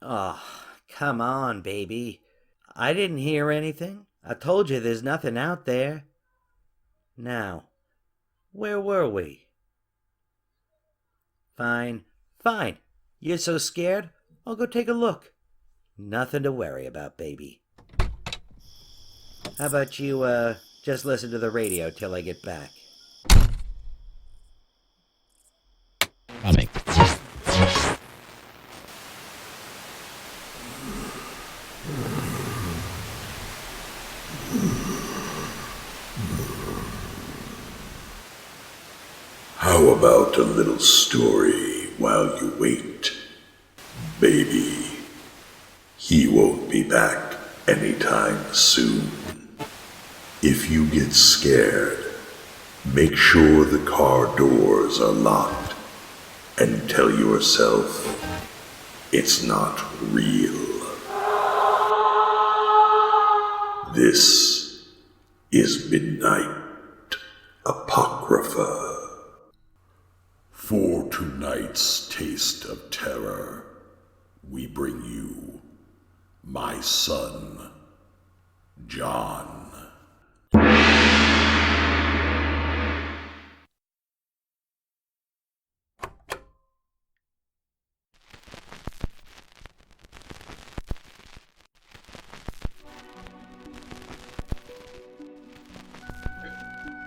Oh, come on, baby. I didn't hear anything. I told you there's nothing out there. Now, where were we? Fine. You're so scared? I'll go take a look. Nothing to worry about, baby. How about you, just listen to the radio till I get back? Coming. How about a little story while you wait? Baby, he won't be back anytime soon. If you get scared, make sure the car doors are locked and tell yourself it's not real. This is Midnight Apocrypha. For tonight's taste of terror, we bring you My Son, John.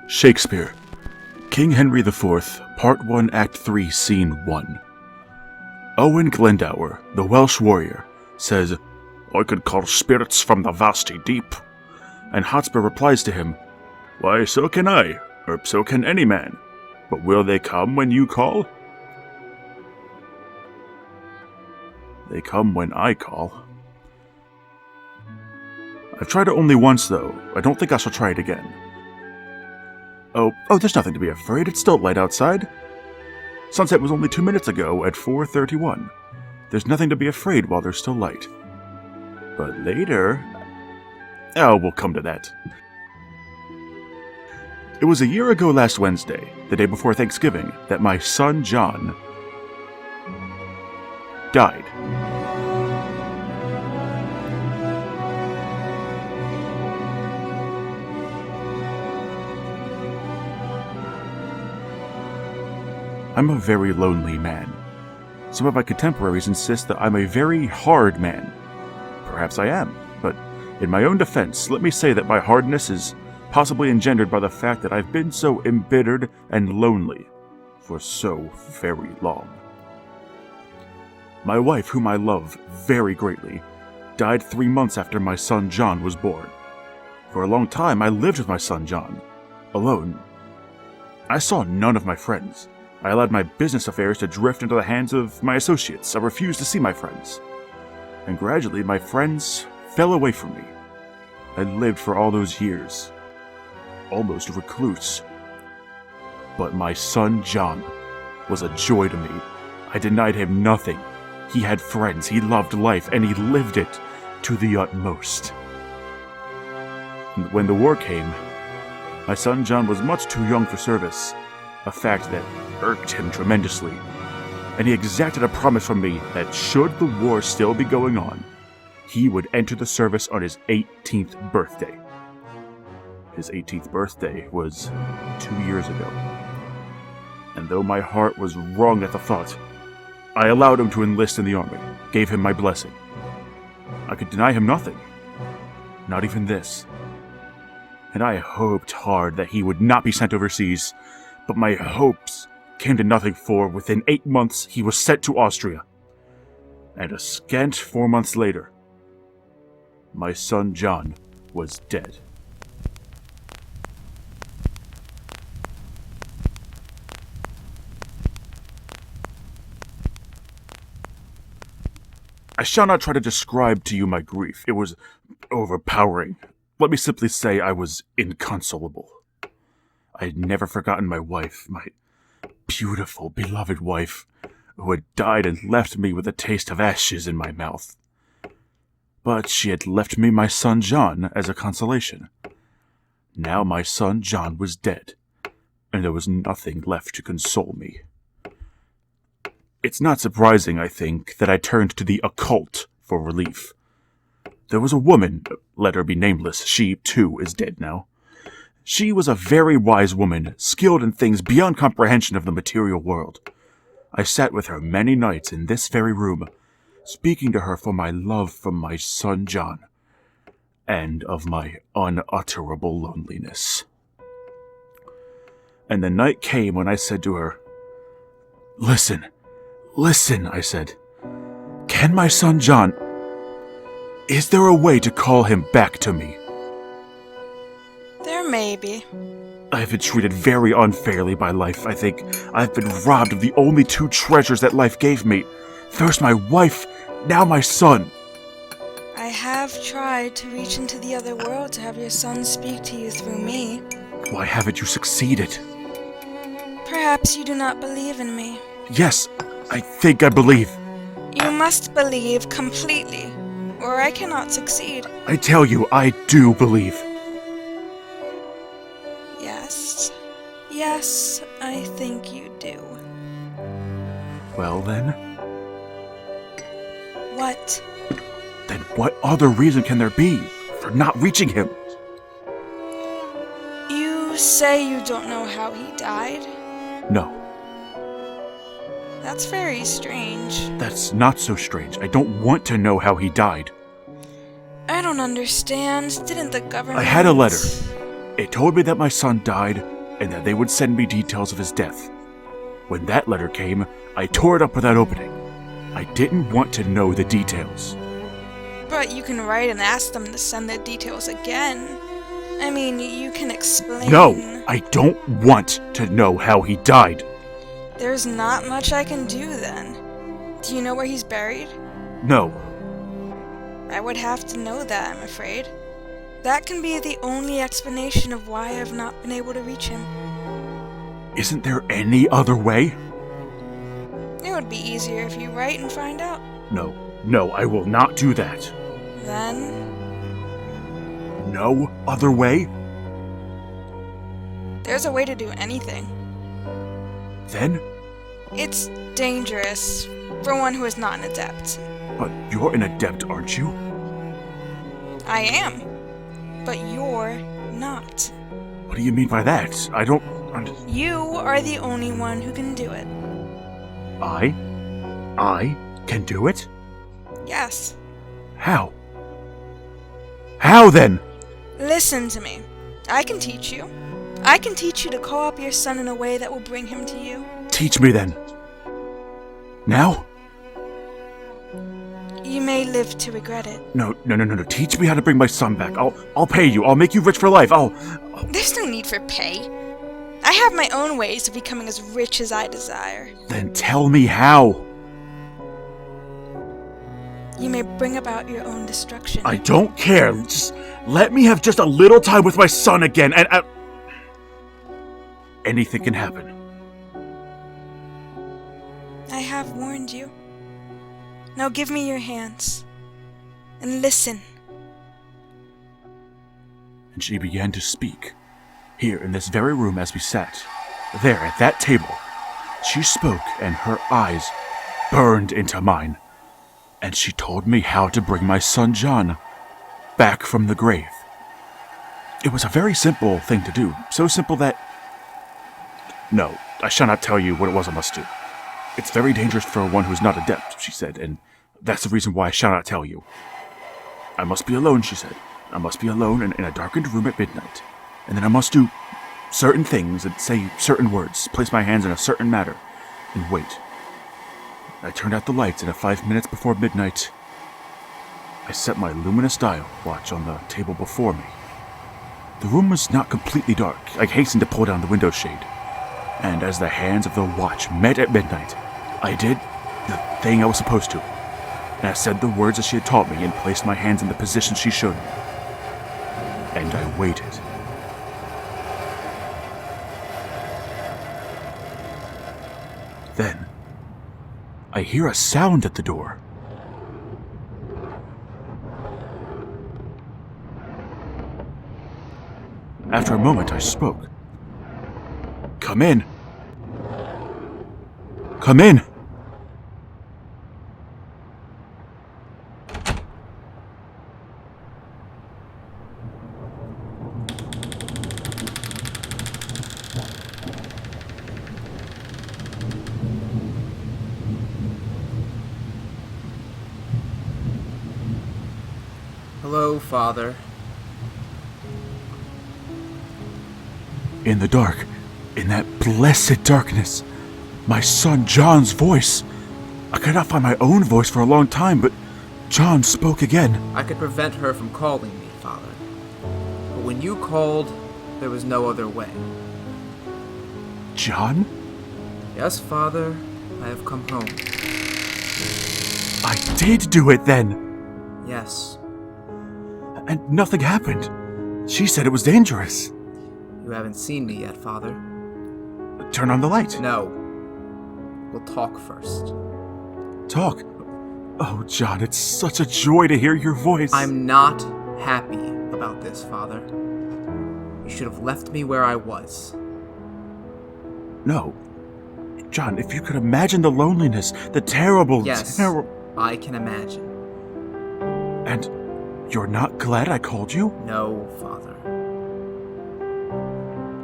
Shakespeare, King Henry IV, Part 1, Act 3, Scene 1. Owen Glendower, the Welsh warrior, says, "I could call spirits from the vasty deep." And Hotspur replies to him, "Why, so can I, or so can any man. But will they come when you call?" They come when I call. I've tried it only once, though. I don't think I shall try it again. Oh, there's nothing to be afraid. It's still light outside. Sunset was only 2 minutes ago at 4:31. There's nothing to be afraid while there's still light. But later... Oh, we'll come to that. It was a year ago last Wednesday, the day before Thanksgiving, that my son John died. I'm a very lonely man. Some of my contemporaries insist that I'm a very hard man. Perhaps I am, but in my own defense, let me say that my hardness is possibly engendered by the fact that I've been so embittered and lonely for so very long. My wife, whom I love very greatly, died 3 months after my son John was born. For a long time, I lived with my son John, alone. I saw none of my friends. I allowed my business affairs to drift into the hands of my associates. I refused to see my friends. And gradually, my friends fell away from me. I lived for all those years, almost a recluse. But my son John was a joy to me. I denied him nothing. He had friends, he loved life, and he lived it to the utmost. And when the war came, my son John was much too young for service, a fact that irked him tremendously, and he exacted a promise from me that should the war still be going on, he would enter the service on his 18th birthday. His 18th birthday was 2 years ago. And though my heart was wrung at the thought, I allowed him to enlist in the army, gave him my blessing. I could deny him nothing, not even this. And I hoped hard that he would not be sent overseas, but my hopes came to nothing, for within 8 months he was sent to Austria. And a scant 4 months later, my son John was dead. I shall not try to describe to you my grief. It was overpowering. Let me simply say I was inconsolable. I had never forgotten my wife, my beautiful, beloved wife. who had died and left me with a taste of ashes in my mouth. But she had left me my son John as a consolation. Now my son John was dead, and there was nothing left to console me. It's not surprising, I think, that I turned to the occult for relief. There was a woman, let her be nameless, she, too, is dead now. She was a very wise woman, skilled in things beyond comprehension of the material world. I sat with her many nights in this very room, speaking to her for my love for my son John, and of my unutterable loneliness. And the night came when I said to her, Listen, I said. Can my son John... Is there a way to call him back to me? There may be. I have been treated very unfairly by life, I think. I've been robbed of the only two treasures that life gave me. First my wife, now my son. I have tried to reach into the other world to have your son speak to you through me. Why haven't you succeeded? Perhaps you do not believe in me. Yes, I think I believe. You must believe completely, or I cannot succeed. I tell you, I do believe. Yes, I think you do. Well then? What? Then what other reason can there be for not reaching him? You say you don't know how he died? No. That's very strange. That's not so strange. I don't want to know how he died. I don't understand. Didn't the government... I had a letter. It told me that my son died, and that they would send me details of his death. When that letter came, I tore it up without opening. I didn't want to know the details. But you can write and ask them to send the details again. I mean, you can explain... No, I don't want to know how he died. There's not much I can do then. Do you know where he's buried? No. I would have to know that, I'm afraid. That can be the only explanation of why I've not been able to reach him. Isn't there any other way? It would be easier if you write and find out. No, I will not do that. Then... No other way? There's a way to do anything. Then? It's dangerous for one who is not an adept. But you're an adept, aren't you? I am. But you're not. What do you mean by that? I don't... You are the only one who can do it. I can do it? Yes. How? How then? Listen to me. I can teach you. I can teach you to call up your son in a way that will bring him to you. Teach me then. Now? You may live to regret it. No. Teach me how to bring my son back. I'll pay you. I'll make you rich for life. There's no need for pay. I have my own ways of becoming as rich as I desire. Then tell me how. You may bring about your own destruction. I don't care. Just let me have just a little time with my son again, and anything can happen. I have warned you. Now give me your hands, and listen. And she began to speak. Here, in this very room as we sat, there at that table, she spoke, and her eyes burned into mine. And she told me how to bring my son John back from the grave. It was a very simple thing to do, so simple that... No, I shall not tell you what it was I must do. It's very dangerous for one who is not adept, she said, and that's the reason why I shall not tell you. I must be alone, she said. I must be alone in a darkened room at midnight. And then I must do certain things and say certain words, place my hands in a certain manner, and wait. I turned out the lights, and at 5 minutes before midnight, I set my luminous dial watch on the table before me. The room was not completely dark. I hastened to pull down the window shade. And as the hands of the watch met at midnight, I did the thing I was supposed to. And I said the words that she had taught me and placed my hands in the position she showed me. And I waited. Then, I hear a sound at the door. After a moment, I spoke. Come in. Come in. Hello, Father. In the dark, in that blessed darkness, my son John's voice. I could not find my own voice for a long time, but John spoke again. I could prevent her from calling me, Father. But when you called, there was no other way. John? Yes, Father, I have come home. I did do it then! Yes. And nothing happened. She said it was dangerous. You haven't seen me yet, Father. Turn on the light. No. We'll talk first. Talk? Oh, John, it's such a joy to hear your voice. I'm not happy about this, Father. You should have left me where I was. No. John, if you could imagine the loneliness, the terrible... Yes, I can imagine. And you're not glad I called you? No, Father.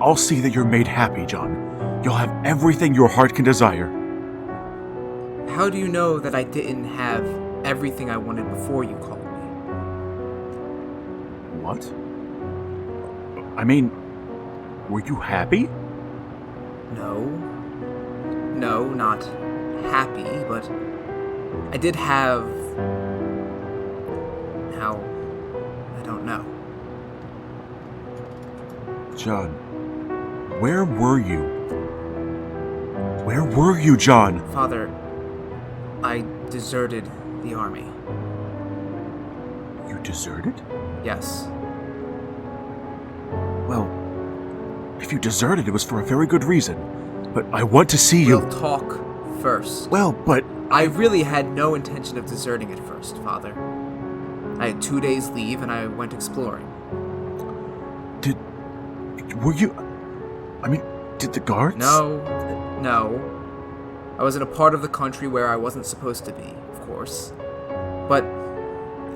I'll see that you're made happy, John. You'll have everything your heart can desire. How do you know that I didn't have everything I wanted before you called me? What? I mean, were you happy? No. No, not happy, but I did have... Now, I don't know. John, where were you? Where were you, John? Father, I deserted the army. You deserted? Yes. Well, if you deserted, it was for a very good reason. But I want to see you. We'll talk first. Well, but... I really had no intention of deserting at first, Father. I had 2 days leave and I went exploring. Were you... I mean, did the guards? No. I was in a part of the country where I wasn't supposed to be, of course. But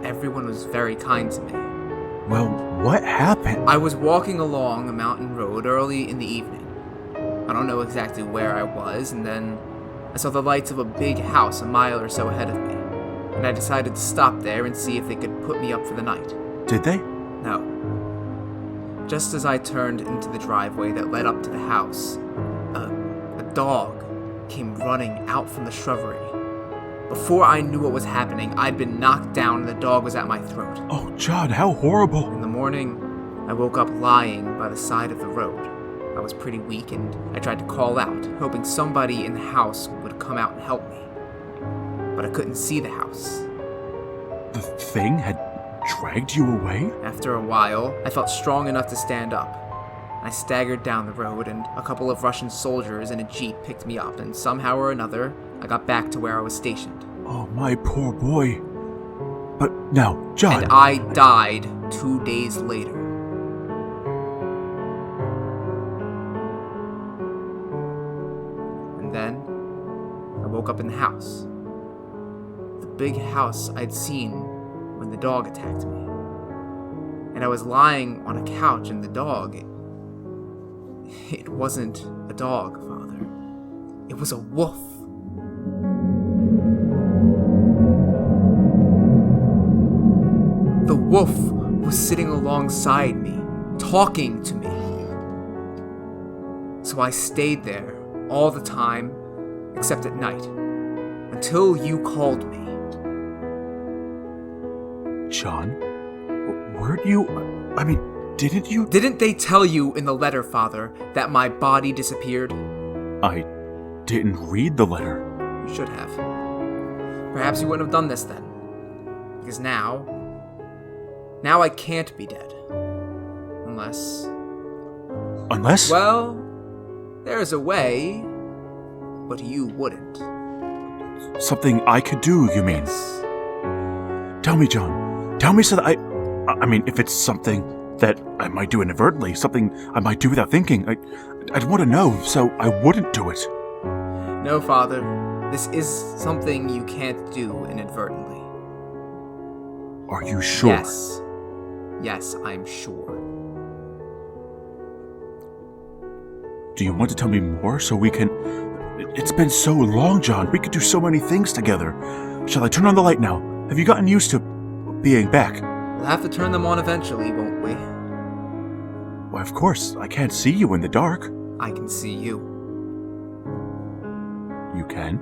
everyone was very kind to me. Well, what happened? I was walking along a mountain road early in the evening. I don't know exactly where I was, and then I saw the lights of a big house a mile or so ahead of me. And I decided to stop there and see if they could put me up for the night. Did they? No. Just as I turned into the driveway that led up to the house, a dog came running out from the shrubbery. Before I knew what was happening, I'd been knocked down and the dog was at my throat. Oh, John, how horrible. In the morning, I woke up lying by the side of the road. I was pretty weak and I tried to call out, hoping somebody in the house would come out and help me. But I couldn't see the house. The thing had dragged you away? After a while, I felt strong enough to stand up. I staggered down the road, and a couple of Russian soldiers in a jeep picked me up, and somehow or another, I got back to where I was stationed. Oh, my poor boy. But now, John... And I died 2 days later. And then, I woke up in the house. The big house I'd seen when the dog attacked me. And I was lying on a couch, and the dog... It wasn't a dog, Father. It was a wolf. The wolf was sitting alongside me, talking to me. So I stayed there all the time, except at night, until you called me. John? Weren't you... I mean, didn't you... Didn't they tell you in the letter, Father, that my body disappeared? I didn't read the letter. You should have. Perhaps you wouldn't have done this then. Because now I can't be dead. Unless... Unless? Well, there's a way, but you wouldn't. Something I could do, you mean? Yes. Tell me, John. Tell me so that I mean, if it's something that I might do inadvertently, something I might do without thinking, I'd want to know so I wouldn't do it. No, Father. This is something you can't do inadvertently. Are you sure? Yes. Yes, I'm sure. Do you want to tell me more so we can... It's been so long, John. We could do so many things together. Shall I turn on the light now? Have you gotten used to being back? We'll have to turn them on eventually, won't we? Why, of course. I can't see you in the dark. I can see you. You can?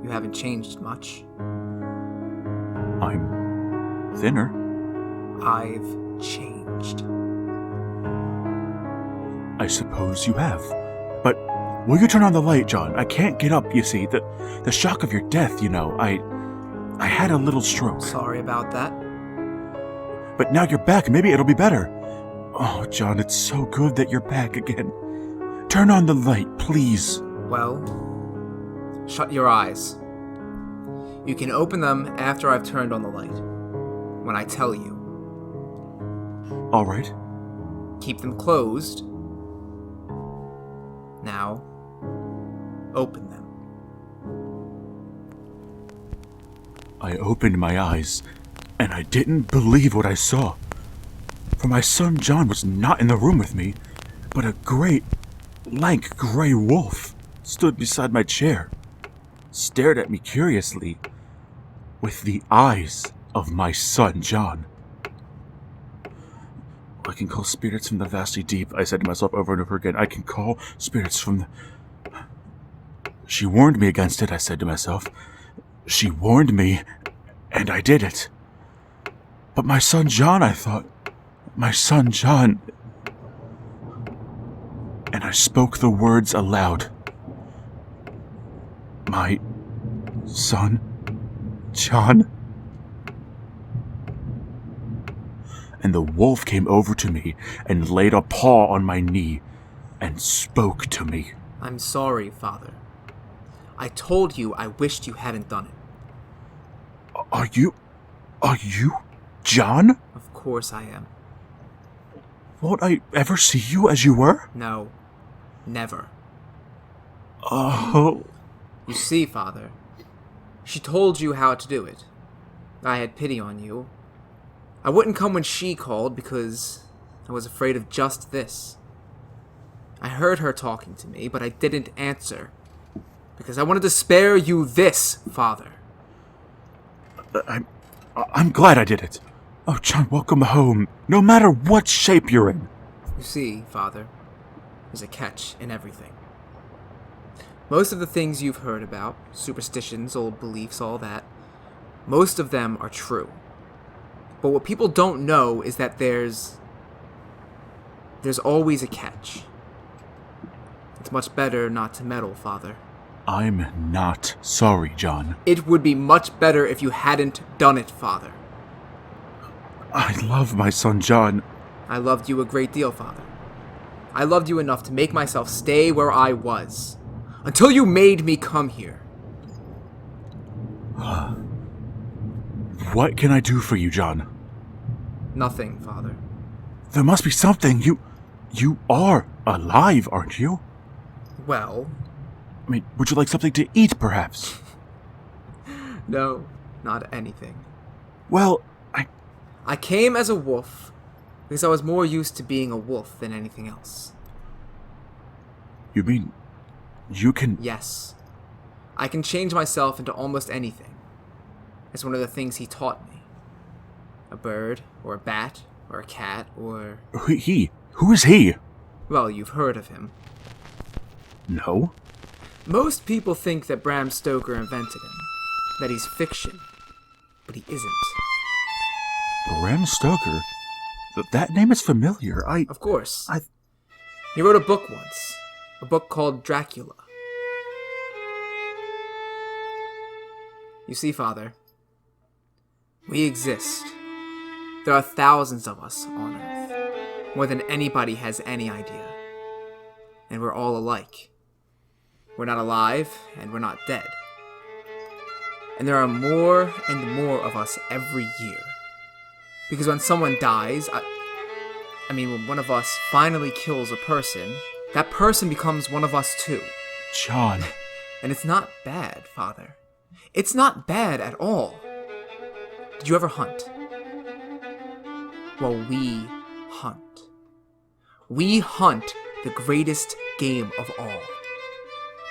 You haven't changed much. I'm thinner. I've changed. I suppose you have. But will you turn on the light, John? I can't get up, you see. The shock of your death, you know. I had a little stroke. Sorry about that. But now you're back. Maybe it'll be better. Oh, John, it's so good that you're back again. Turn on the light, please. Well, shut your eyes. You can open them after I've turned on the light. When I tell you. All right. Keep them closed. Now, open them. I opened my eyes, and I didn't believe what I saw. For my son John was not in the room with me, but a great, lank gray wolf stood beside my chair, stared at me curiously, with the eyes of my son John. I can call spirits from the vastly deep, I said to myself over and over again. I can call spirits from the... She warned me against it, I said to myself. She warned me, and I did it. But my son John, I thought. My son John. And I spoke the words aloud. My son John. And the wolf came over to me and laid a paw on my knee and spoke to me. I'm sorry, Father. I told you I wished you hadn't done it. Are you John? Of course I am. Won't I ever see you as you were? No. Never. Oh. You see, Father, she told you how to do it. I had pity on you. I wouldn't come when she called because I was afraid of just this. I heard her talking to me, but I didn't answer because I wanted to spare you this, Father. I'm glad I did it. Oh, John, welcome home, no matter what shape you're in. You see, Father, there's a catch in everything. Most of the things you've heard about, superstitions, old beliefs, all that, most of them are true. But what people don't know is that there's always a catch. It's much better not to meddle, Father. I'm not sorry, John. It would be much better if you hadn't done it, Father. I love my son John. I loved you a great deal, Father. I loved you enough to make myself stay where I was. Until you made me come here. What can I do for you, John? Nothing, Father. There must be something. You are alive, aren't you? Well... I mean, would you like something to eat, perhaps? No, not anything. Well, I came as a wolf because I was more used to being a wolf than anything else. You mean you can... Yes. I can change myself into almost anything. It's one of the things he taught me. A bird, or a bat, or a cat, or... He? Who is he? Well, you've heard of him. No. Most people think that Bram Stoker invented him, that he's fiction, but he isn't. Bram Stoker? That name is familiar. Of course. He wrote a book once, a book called Dracula. You see, Father, we exist. There are thousands of us on Earth, more than anybody has any idea. And we're all alike. We're not alive, and we're not dead. And there are more and more of us every year. Because when someone dies, when one of us finally kills a person, that person becomes one of us too. John. And it's not bad, Father. It's not bad at all. Did you ever hunt? Well, we hunt. We hunt the greatest game of all.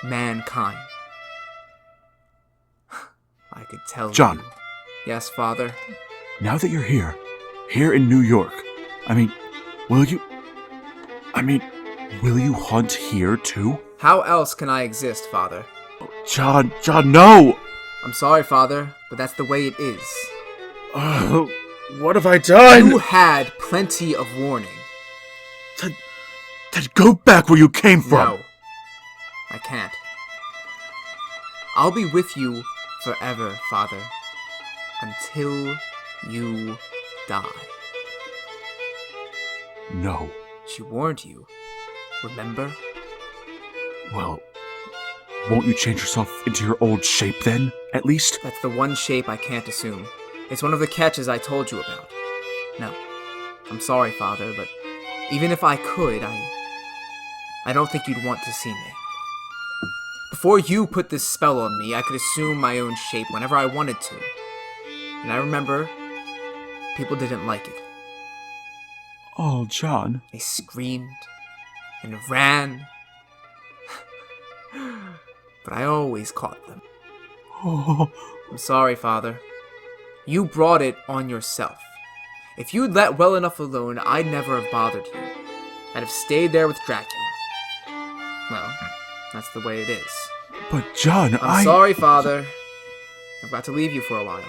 Mankind. I could tell John. you. Yes, Father? Now that you're here in New York, will you hunt here too? How else can I exist, Father? John, no! I'm sorry, Father, but that's the way it is. What have I done? You had plenty of warning. Then go back where you came from. No, I can't. I'll be with you forever, Father, until you die. No. She warned you, remember? Well, won't you change yourself into your old shape then, at least? That's the one shape I can't assume. It's one of the catches I told you about. No, I'm sorry, Father, but even if I could, I don't think you'd want to see me. Before you put this spell on me, I could assume my own shape whenever I wanted to. And I remember, people didn't like it. Oh, John. They screamed and ran. But I always caught them. Oh. I'm sorry, Father. You brought it on yourself. If you'd let well enough alone, I'd never have bothered you. I'd have stayed there with Dracula. Well, that's the way it is. But John, I'm sorry, Father. I've got to leave you for a while.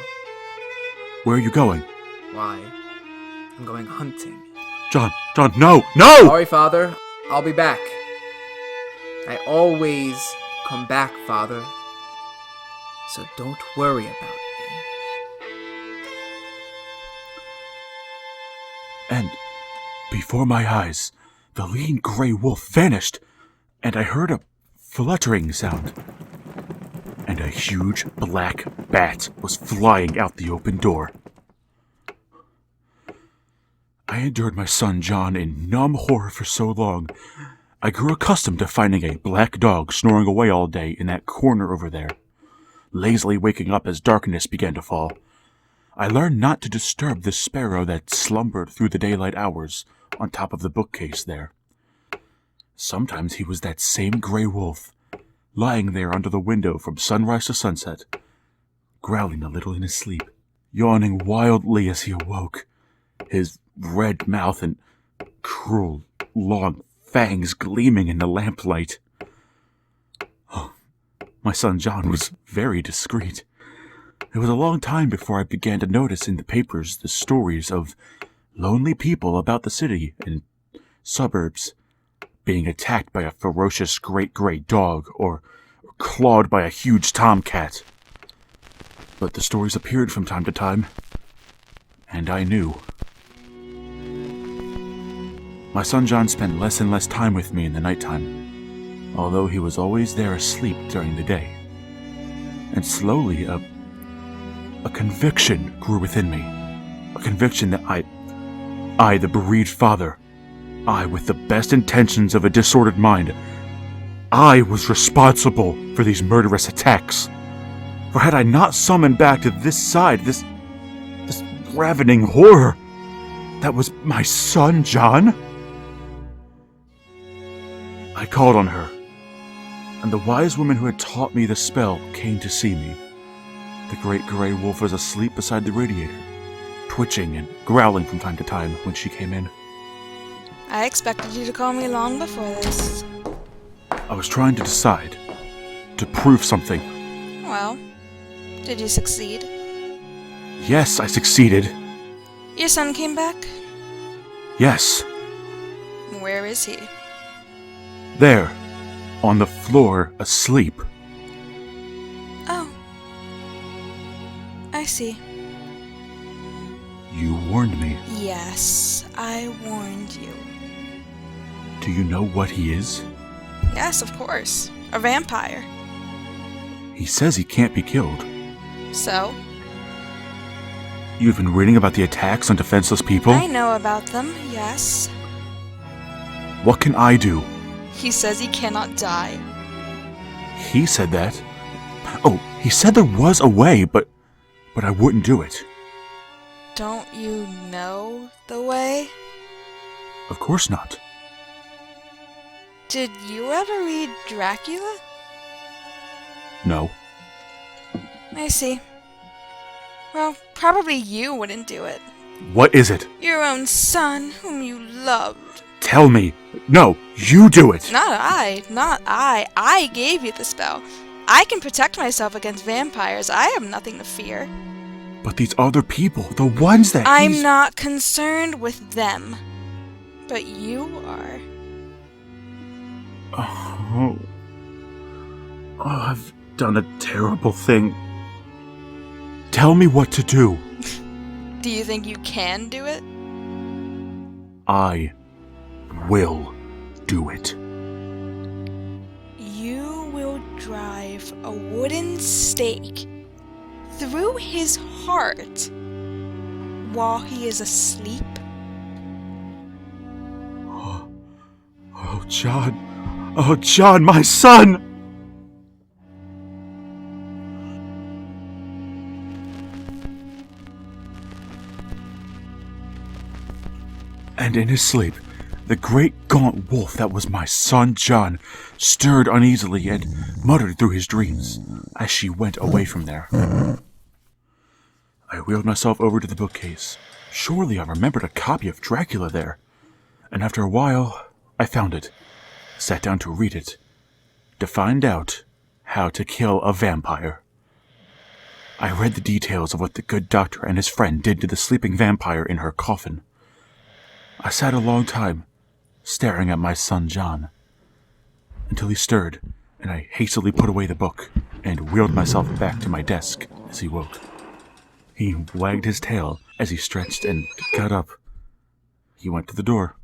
Where are you going? Why? I'm going hunting. John, no! Sorry, Father. I'll be back. I always come back, Father. So don't worry about me. And before my eyes, the lean gray wolf vanished, and I heard a fluttering sound. And a huge black bat was flying out the open door. I endured my son John in numb horror for so long, I grew accustomed to finding a black dog snoring away all day in that corner over there, lazily waking up as darkness began to fall. I learned not to disturb the sparrow that slumbered through the daylight hours on top of the bookcase there. Sometimes he was that same gray wolf, lying there under the window from sunrise to sunset, growling a little in his sleep, yawning wildly as he awoke, his red mouth and cruel, long fangs gleaming in the lamplight. Oh, my son John was very discreet. It was a long time before I began to notice in the papers the stories of lonely people about the city and suburbs being attacked by a ferocious great gray dog or clawed by a huge tomcat. But the stories appeared from time to time, and I knew. My son John spent less and less time with me in the nighttime, although he was always there asleep during the day. And slowly, a conviction grew within me. A conviction that I, the bereaved father, I, with the best intentions of a disordered mind, I was responsible for these murderous attacks. For had I not summoned back to this side, this ravening horror, that was my son John? I called on her, and the wise woman who had taught me the spell came to see me. The great gray wolf was asleep beside the radiator, twitching and growling from time to time when she came in. I expected you to call me long before this. I was trying to decide, to prove something. Well, did you succeed? Yes, I succeeded. Your son came back? Yes. Where is he? There, on the floor, asleep. Oh. I see. You warned me. Yes, I warned you. Do you know what he is? Yes, of course. A vampire. He says he can't be killed. So? You've been reading about the attacks on defenseless people? I know about them, yes. What can I do? He says he cannot die. He said that. Oh, he said there was a way, but I wouldn't do it. Don't you know the way? Of course not. Did you ever read Dracula? No. I see. Well, probably you wouldn't do it. What is it? Your own son, whom you loved. Tell me. No, you do it. Not I. I gave you the spell. I can protect myself against vampires. I have nothing to fear. But these other people, the ones that I'm not concerned with them. But you are. Oh, I've done a terrible thing. Tell me what to do. Do you think you can do it? I will do it. You will drive a wooden stake through his heart while he is asleep. Oh, John. Oh, John, my son! And in his sleep, the great gaunt wolf that was my son John stirred uneasily and muttered through his dreams as she went away from there. I wheeled myself over to the bookcase. Surely I remembered a copy of Dracula there. And after a while, I found it, sat down to read it, to find out how to kill a vampire. I read the details of what the good doctor and his friend did to the sleeping vampire in her coffin. I sat a long time, staring at my son John, until he stirred, and I hastily put away the book and wheeled myself back to my desk as he woke. He wagged his tail as he stretched and got up. He went to the door.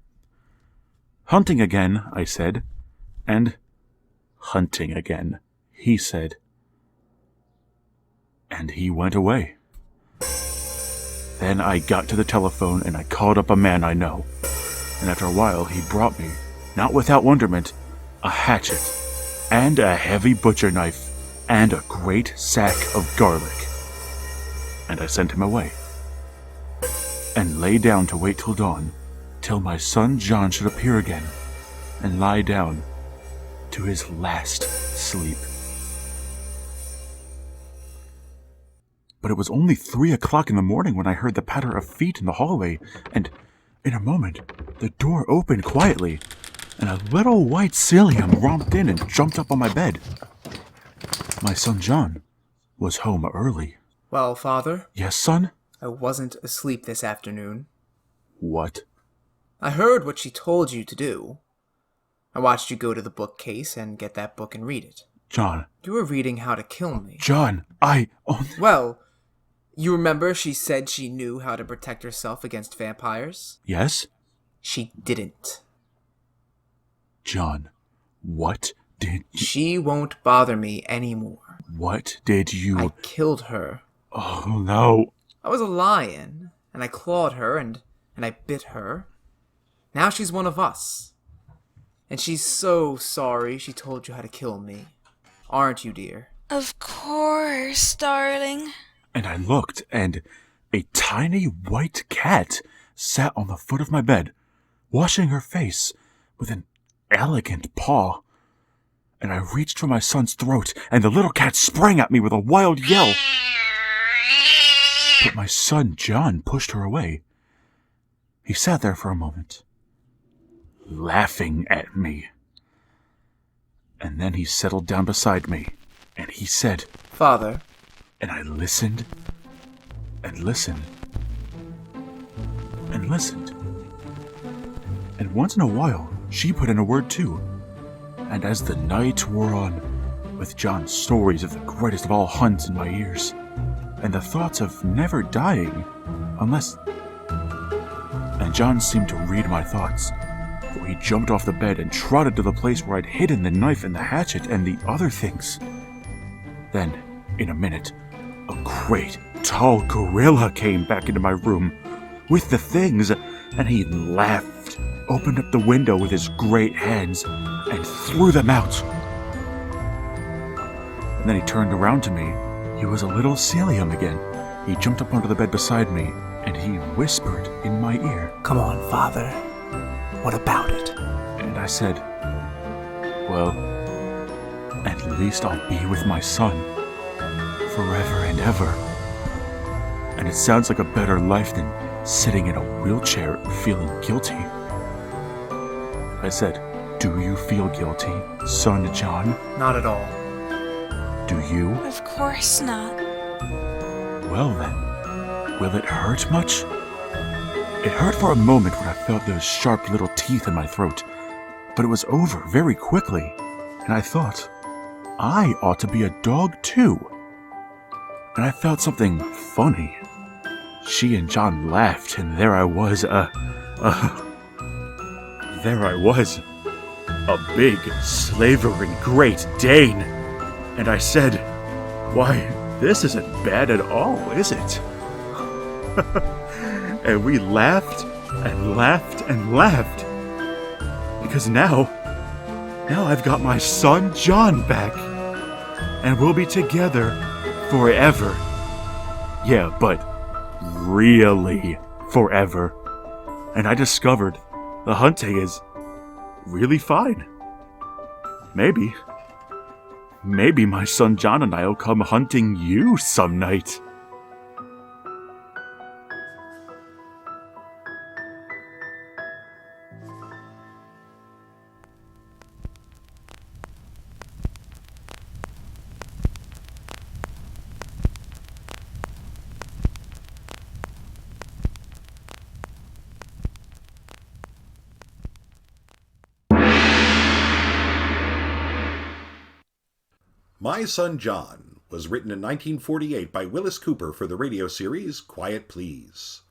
"Hunting again," I said, and "Hunting again," he said. And he went away. Then I got to the telephone and I called up a man I know. And after a while he brought me, not without wonderment, a hatchet, and a heavy butcher knife, and a great sack of garlic. And I sent him away, and lay down to wait till dawn, till my son John should appear again, and lie down to his last sleep. But it was only 3 o'clock in the morning when I heard the patter of feet in the hallway, and in a moment the door opened quietly, and a little white Cilium romped in and jumped up on my bed. My son John was home early. Well, Father? Yes, son? I wasn't asleep this afternoon. What? I heard what she told you to do. I watched you go to the bookcase and get that book and read it. John. You were reading How to Kill Me. John, Well, you remember she said she knew how to protect herself against vampires? Yes? She didn't. John, what did you... She won't bother me anymore. What did you... I killed her. Oh, no. I was a lion, and I clawed her, and I bit her. Now she's one of us. And she's so sorry she told you how to kill me. Aren't you, dear? Of course, darling. And I looked, and a tiny white cat sat on the foot of my bed, washing her face with an elegant paw. And I reached for my son's throat, and the little cat sprang at me with a wild yell. But my son John pushed her away. He sat there for a moment, laughing at me. And then he settled down beside me, and he said, Father. And I listened, and listened, and listened. And once in a while, she put in a word too. And as the night wore on, with John's stories of the greatest of all hunts in my ears, and the thoughts of never dying, unless... And John seemed to read my thoughts, for he jumped off the bed and trotted to the place where I'd hidden the knife and the hatchet and the other things. Then, in a minute, a great, tall gorilla came back into my room with the things, and he laughed, opened up the window with his great hands, and threw them out. And then he turned around to me. He was a little Celium again. He jumped up onto the bed beside me, and he whispered in my ear, "Come on, Father. What about it?" And I said, "Well, at least I'll be with my son forever and ever. And it sounds like a better life than sitting in a wheelchair feeling guilty." I said, "Do you feel guilty, son John?" Not at all. "Do you?" Of course not. "Well then, will it hurt much?" It hurt for a moment when I felt those sharp little teeth in my throat, but it was over very quickly, and I thought, I ought to be a dog too. And I felt something funny. She and John laughed, and there I was, a big, slavering Great Dane. And I said, "Why, this isn't bad at all, is it?" And we laughed and laughed and laughed. Because now I've got my son John back. And we'll be together forever. Yeah, but really forever. And I discovered the hunting is really fine. Maybe my son John and I will come hunting you some night. My Son John was written in 1948 by Wyllis Cooper for the radio series Quiet Please.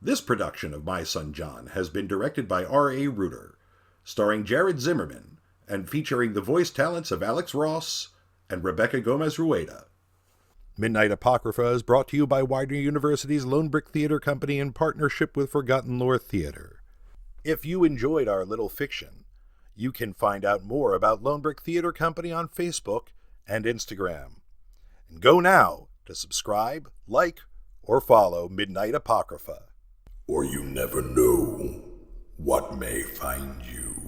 This production of My Son John has been directed by R.A. Reutter, starring Jared Zimmerman, and featuring the voice talents of Alex Ross and Rebecca Gomezrueda. Midnight Apocrypha is brought to you by Widener University's Lone Brick Theater Company in partnership with Forgotten Lore Theater. If you enjoyed our little fiction, you can find out more about Lone Brick Theater Company on Facebook and Instagram. And go now to subscribe, like, or follow Midnight Apocrypha. Or you never know what may find you.